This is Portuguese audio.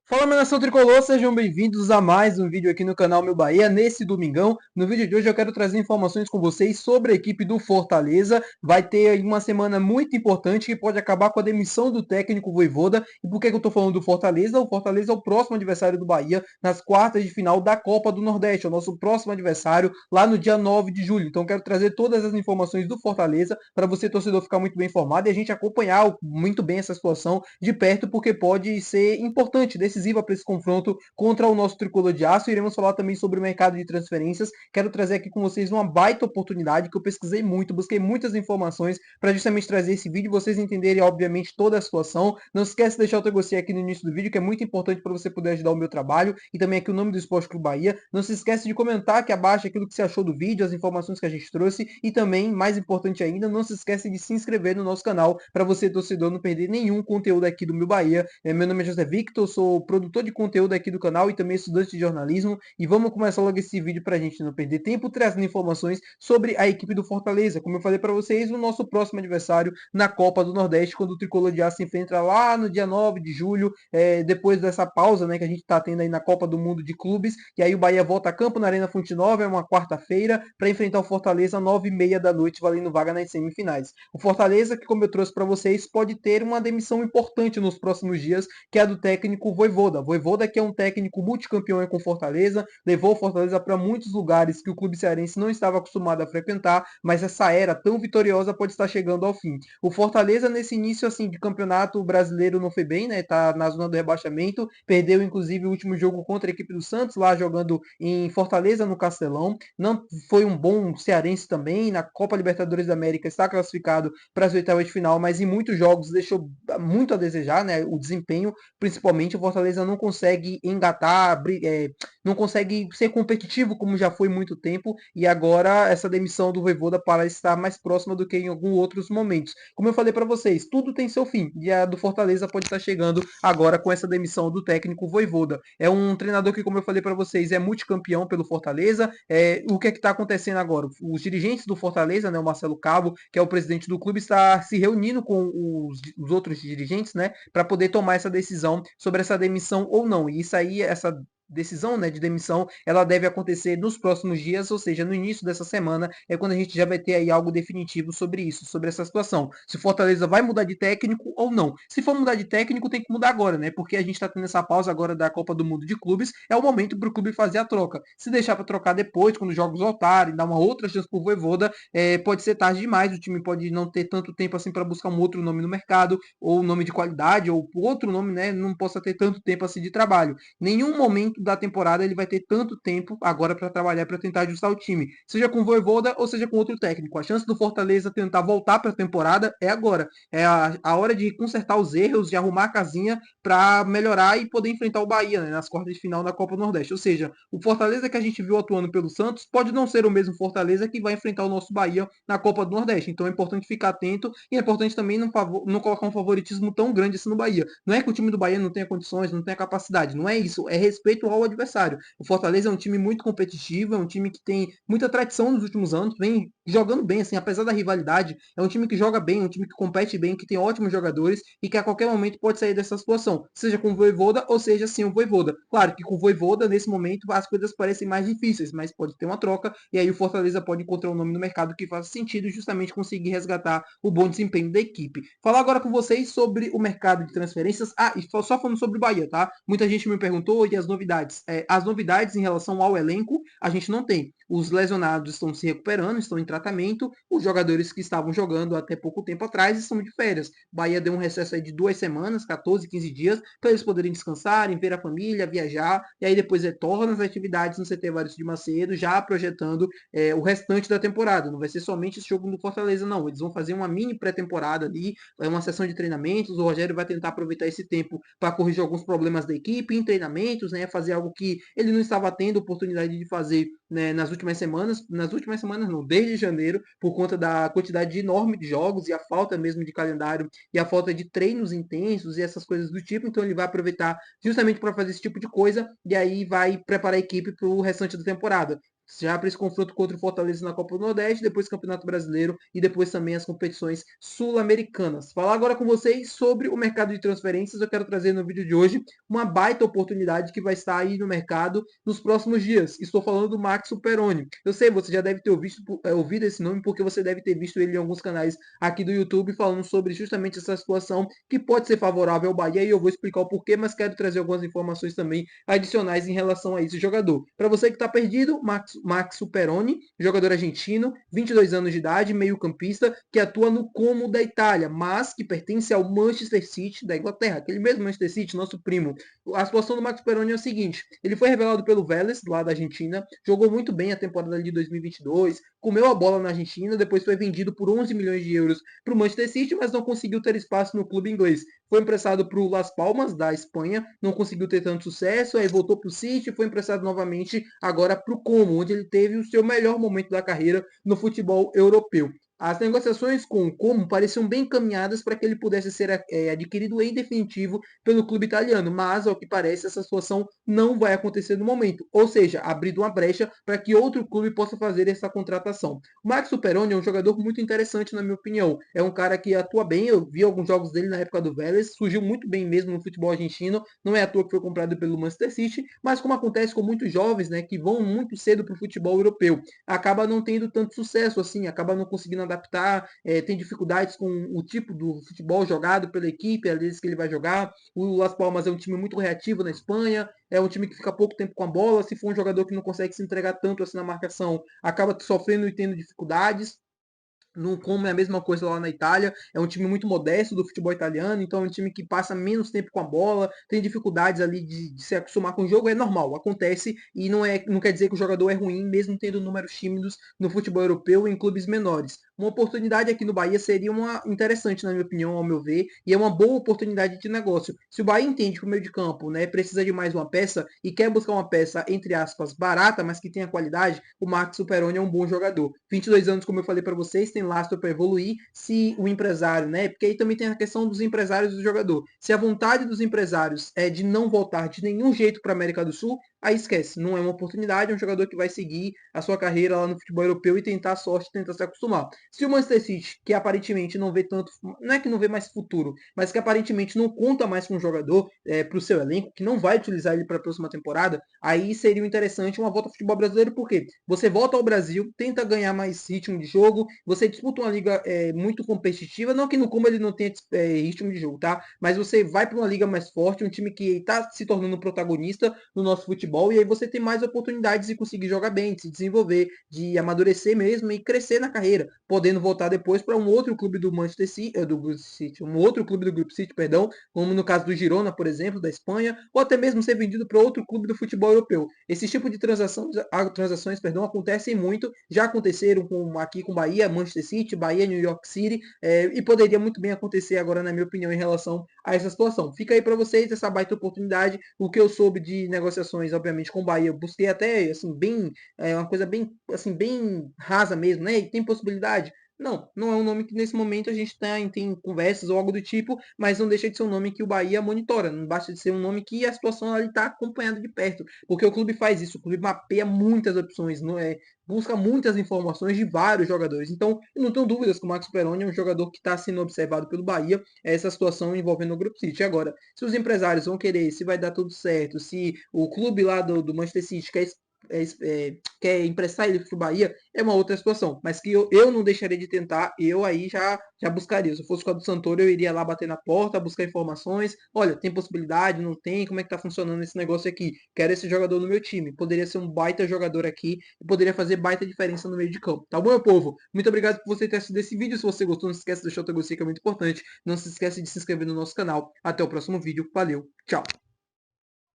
Fala, minha nação tricolor, sejam bem-vindos a mais um vídeo aqui no canal Meu Bahia, nesse domingão. No vídeo de hoje eu quero trazer informações com vocês sobre a equipe do Fortaleza. Vai ter aí uma semana muito importante que pode acabar com a demissão do técnico Vojvoda. E por que eu estou falando do Fortaleza? O Fortaleza é o próximo adversário do Bahia nas quartas de final da Copa do Nordeste. É o nosso próximo adversário lá no dia 9 de julho. Então eu quero trazer todas as informações do Fortaleza para você, torcedor, ficar muito bem informado e a gente acompanhar muito bem essa situação de perto, porque pode ser importante, decisiva para esse confronto contra o nosso tricolor de aço. Iremos falar também sobre o mercado de transferências. Quero trazer aqui com vocês uma baita oportunidade que eu pesquisei muito, busquei muitas informações para justamente trazer esse vídeo, vocês entenderem, obviamente, toda a situação. Não se esquece de deixar o teu gostei aqui no início do vídeo, que é muito importante para você poder ajudar o meu trabalho, e também aqui o nome do Esporte Clube Bahia. Não se esquece de comentar aqui abaixo aquilo que você achou do vídeo, as informações que a gente trouxe, e também, mais importante ainda, não se esquece de se inscrever no nosso canal para você, torcedor, não perder nenhum conteúdo aqui do Meu Bahia. Meu nome é José Victor, sou produtor de conteúdo aqui do canal e também estudante de jornalismo, e vamos começar logo esse vídeo para a gente não perder tempo, trazendo informações sobre a equipe do Fortaleza. Como eu falei para vocês, o nosso próximo adversário na Copa do Nordeste, quando o Tricolor de Aço se enfrenta lá no dia 9 de julho, depois dessa pausa, né, que a gente está tendo aí na Copa do Mundo de Clubes, e aí o Bahia volta a campo na Arena Fonte Nova, é uma quarta-feira, para enfrentar o Fortaleza às 9h30 da noite, valendo vaga nas semifinais. O Fortaleza, que como eu trouxe para vocês, pode ter uma demissão importante nos próximos dias, que é a do técnico Vojvoda. Vojvoda, que é um técnico multicampeão com Fortaleza, levou o Fortaleza para muitos lugares que o clube cearense não estava acostumado a frequentar, mas essa era tão vitoriosa pode estar chegando ao fim. O Fortaleza, nesse início assim de campeonato brasileiro, não foi bem, né? Tá na zona do rebaixamento, perdeu inclusive o último jogo contra a equipe do Santos, lá jogando em Fortaleza, no Castelão. Não foi um bom cearense também, na Copa Libertadores da América está classificado para as oitavas de final, mas em muitos jogos deixou muito a desejar, né? O desempenho, principalmente, o Fortaleza não consegue engatar, não consegue ser competitivo como já foi muito tempo, e agora essa demissão do Vojvoda parece estar mais próxima do que em alguns outros momentos. Como eu falei para vocês, tudo tem seu fim, e a do Fortaleza pode estar chegando agora com essa demissão do técnico Vojvoda. É um treinador que, como eu falei para vocês, é multicampeão pelo Fortaleza. O que é que está acontecendo agora? Os dirigentes do Fortaleza, né, o Marcelo Cabo, que é o presidente do clube, está se reunindo com os outros dirigentes, né, para poder tomar essa decisão sobre essa demissão ou não. E isso aí, essa decisão, né, de demissão, ela deve acontecer nos próximos dias, ou seja, no início dessa semana, é quando a gente já vai ter aí algo definitivo sobre isso, sobre essa situação. Se o Fortaleza vai mudar de técnico ou não. Se for mudar de técnico, tem que mudar agora, né? Porque a gente está tendo essa pausa agora da Copa do Mundo de Clubes, é o momento para o clube fazer a troca. Se deixar para trocar depois, quando os jogos voltarem, dar uma outra chance para o Vojvoda, pode ser tarde demais, o time pode não ter tanto tempo assim para buscar um outro nome no mercado, ou nome de qualidade, ou outro nome, né? Não possa ter tanto tempo assim de trabalho. Nenhum momento da temporada ele vai ter tanto tempo agora para trabalhar, para tentar ajustar o time, seja com o Vojvoda ou seja com outro técnico. A chance do Fortaleza tentar voltar para a temporada é agora. É a hora de consertar os erros, de arrumar a casinha para melhorar e poder enfrentar o Bahia, né, nas quartas de final da Copa do Nordeste. Ou seja, o Fortaleza que a gente viu atuando pelo Santos pode não ser o mesmo Fortaleza que vai enfrentar o nosso Bahia na Copa do Nordeste. Então é importante ficar atento, e é importante também não colocar um favoritismo tão grande assim no Bahia. Não é que o time do Bahia não tenha condições, não tenha capacidade, não é isso, é respeito ao adversário. O Fortaleza é um time muito competitivo, é um time que tem muita tradição nos últimos anos, vem jogando bem, assim, apesar da rivalidade, é um time que joga bem, um time que compete bem, que tem ótimos jogadores e que a qualquer momento pode sair dessa situação, seja com o Vojvoda ou seja sem o Vojvoda. Claro que com o Vojvoda, nesse momento, as coisas parecem mais difíceis, mas pode ter uma troca e aí o Fortaleza pode encontrar um nome no mercado que faça sentido, justamente conseguir resgatar o bom desempenho da equipe. Falar agora com vocês sobre o mercado de transferências. E só falando sobre o Bahia, tá? Muita gente me perguntou e as novidades. As novidades em relação ao elenco, a gente não tem. Os lesionados estão se recuperando, estão em tratamento. Os jogadores que estavam jogando até pouco tempo atrás estão de férias. O Bahia deu um recesso aí de 2 semanas, 14, 15 dias, para eles poderem descansarem, ver a família, viajar, e aí depois retorna as atividades no CT Vários de Macedo, já projetando o restante da temporada. Não vai ser somente esse jogo no Fortaleza, não. Eles vão fazer uma mini pré-temporada ali, uma sessão de treinamentos. O Rogério vai tentar aproveitar esse tempo para corrigir alguns problemas da equipe em treinamentos, né? Fazer algo que ele não estava tendo oportunidade de fazer, né, nas últimas semanas não, desde janeiro, por conta da quantidade enorme de jogos e a falta mesmo de calendário e a falta de treinos intensos e essas coisas do tipo. Então ele vai aproveitar justamente para fazer esse tipo de coisa e aí vai preparar a equipe para o restante da temporada. já para esse confronto contra o Fortaleza na Copa do Nordeste, depois Campeonato Brasileiro e depois também as competições sul-americanas. Falar agora com vocês sobre o mercado de transferências, eu quero trazer no vídeo de hoje uma baita oportunidade que vai estar aí no mercado nos próximos dias. Estou falando do Max Superoni. Eu sei, você já deve ter ouvido esse nome porque você deve ter visto ele em alguns canais aqui do YouTube falando sobre justamente essa situação que pode ser favorável ao Bahia e eu vou explicar o porquê, mas quero trazer algumas informações também adicionais em relação a esse jogador. Para você que está perdido, Max Superoni, jogador argentino, 22 anos de idade, meio-campista, que atua no Como da Itália, mas que pertence ao Manchester City da Inglaterra, aquele mesmo Manchester City, nosso primo. A situação do Max Superoni é o seguinte: ele foi revelado pelo Vélez, lá da Argentina, jogou muito bem a temporada de 2022, comeu a bola na Argentina, depois foi vendido por 11 milhões de euros para o Manchester City, mas não conseguiu ter espaço no clube inglês. Foi emprestado para o Las Palmas, da Espanha, não conseguiu ter tanto sucesso, aí voltou para o City, foi emprestado novamente agora para o Como, onde ele teve o seu melhor momento da carreira no futebol europeu. As negociações com o Como pareciam bem encaminhadas para que ele pudesse ser adquirido em definitivo pelo clube italiano, mas, ao que parece, essa situação não vai acontecer no momento, ou seja, abrindo uma brecha para que outro clube possa fazer essa contratação. O Max Superoni é um jogador muito interessante, na minha opinião. É um cara que atua bem, eu vi alguns jogos dele na época do Vélez, surgiu muito bem mesmo no futebol argentino, não é à toa que foi comprado pelo Manchester City, mas como acontece com muitos jovens, né, que vão muito cedo para o futebol europeu, acaba não tendo tanto sucesso assim, acaba não conseguindo adaptar, tem dificuldades com o tipo do futebol jogado pela equipe, às vezes que ele vai jogar. O Las Palmas é um time muito reativo na Espanha, é um time que fica pouco tempo com a bola, se for um jogador que não consegue se entregar tanto assim na marcação, acaba sofrendo e tendo dificuldades. Não como é a mesma coisa lá na Itália, é um time muito modesto do futebol italiano, então é um time que passa menos tempo com a bola, tem dificuldades ali de se acostumar com o jogo, é normal, acontece e não quer dizer que o jogador é ruim, mesmo tendo números tímidos no futebol europeu em clubes menores. Uma oportunidade aqui no Bahia seria uma interessante, na minha opinião, ao meu ver, e é uma boa oportunidade de negócio. Se o Bahia entende que o meio de campo, né, precisa de mais uma peça e quer buscar uma peça, entre aspas, barata, mas que tenha qualidade, o Marcos Superoni é um bom jogador. 22 anos, como eu falei para vocês, tem lastro para evoluir. Se o empresário, né, porque aí também tem a questão dos empresários do jogador. Se a vontade dos empresários é de não voltar de nenhum jeito para a América do Sul, aí esquece, não é uma oportunidade, é um jogador que vai seguir a sua carreira lá no futebol europeu e tentar a sorte, tentar se acostumar. Se o Manchester City, que aparentemente não vê tanto, não é que não vê mais futuro, mas que aparentemente não conta mais com o jogador para o seu elenco, que não vai utilizar ele para a próxima temporada, aí seria interessante uma volta ao futebol brasileiro, porque você volta ao Brasil, tenta ganhar mais ritmo de jogo, você disputa uma liga muito competitiva, não que no como ele não tenha ritmo de jogo, tá? Mas você vai para uma liga mais forte, um time que está se tornando protagonista no nosso futebol, e aí você tem mais oportunidades de conseguir jogar bem, de se desenvolver, de amadurecer mesmo e crescer na carreira, podendo voltar depois para um outro clube do Manchester City, um outro clube do Grupo City, perdão, como no caso do Girona, por exemplo, da Espanha, ou até mesmo ser vendido para outro clube do futebol europeu. Esse tipo de transações, acontecem muito, já aconteceram aqui com Bahia, Manchester City, Bahia, New York City, e poderia muito bem acontecer agora, na minha opinião, em relação a essa situação. Fica aí para vocês essa baita oportunidade. O que eu soube de negociações, obviamente, com Bahia, eu busquei até, assim, bem, uma coisa bem, assim, bem rasa mesmo, né? E tem possibilidade? Não, não é um nome que nesse momento a gente tem conversas ou algo do tipo, mas não deixa de ser um nome que o Bahia monitora, não basta de ser um nome que a situação ali está acompanhada de perto, porque o clube faz isso, o clube mapeia muitas opções, não é, busca muitas informações de vários jogadores. Então, eu não tenho dúvidas que o Marcos Peroni é um jogador que está sendo observado pelo Bahia, essa situação envolvendo o Grupo City. Agora, se os empresários vão querer, se vai dar tudo certo, se o clube lá do Manchester City quer emprestar ele para o Bahia, é uma outra situação. Mas que eu não deixaria de tentar, eu aí já buscaria. Se eu fosse com a do Santoro, eu iria lá bater na porta, buscar informações. Olha, tem possibilidade, não tem? Como é que tá funcionando esse negócio aqui? Quero esse jogador no meu time. Poderia ser um baita jogador aqui e poderia fazer baita diferença no meio de campo. Tá bom, meu povo? Muito obrigado por você ter assistido esse vídeo. Se você gostou, não se esquece de deixar o teu gostei, que é muito importante. Não se esquece de se inscrever no nosso canal. Até o próximo vídeo. Valeu, tchau!